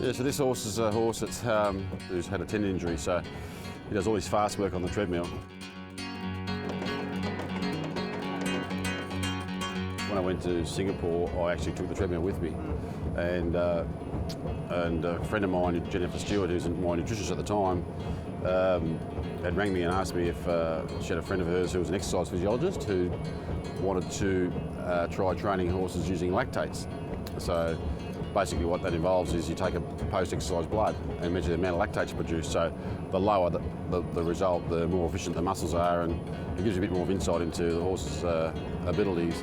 Yeah, so this horse is a horse that's, who's had a tendon injury, so he does all his fast work on the treadmill. When I went to Singapore, I actually took the treadmill with me, and a friend of mine, Jennifer Stewart, who's my nutritionist at the time, had rang me and asked me if she had a friend of hers who was an exercise physiologist who wanted to try training horses using lactates. So basically what that involves is you take a post-exercise blood and measure the amount of lactates produced. So the lower the result, the more efficient the muscles are, and it gives you a bit more of insight into the horse's abilities.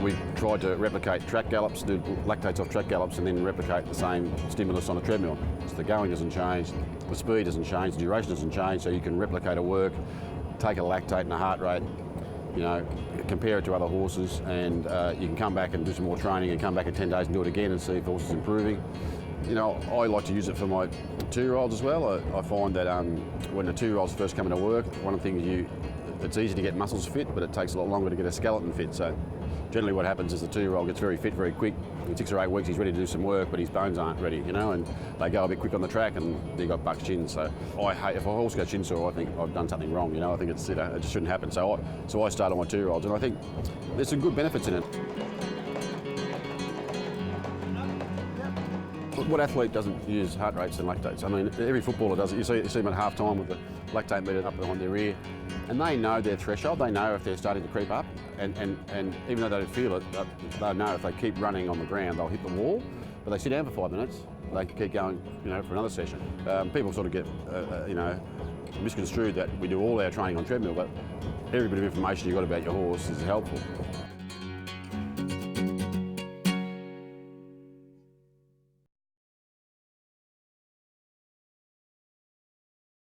We tried to replicate track gallops, do lactates off track gallops, and then replicate the same stimulus on a treadmill. So the going doesn't change, the speed doesn't change, the duration doesn't change, so you can replicate a work, take a lactate and a heart rate, you know, compare it to other horses, and you can come back and do some more training and come back in 10 days and do it again and see if the horse is improving. You know, I like to use it for my 2-year-olds as well. I find that when the 2-year-olds first come into work, one of the things it's easy to get muscles fit, but it takes a lot longer to get a skeleton fit. So generally what happens is the 2-year-old gets very fit very quick. In 6 or 8 weeks he's ready to do some work, but his bones aren't ready, you know, and they go a bit quick on the track and they've got bucked shins. So I hate, if a horse gets shin sore, I think I've done something wrong, you know, I think it's, it just shouldn't happen. So I start on my 2-year-olds, and I think there's some good benefits in it. What athlete doesn't use heart rates and lactates? I mean, every footballer does it. You see them at half time with the lactate meter up behind their ear, and they know their threshold. They know if they're starting to creep up, and even though they don't feel it, they know if they keep running on the ground, they'll hit the wall. But they sit down for 5 minutes, they can keep going, you know, for another session. People sort of get, you know, misconstrued that we do all our training on treadmill, but every bit of information you've got about your horse is helpful.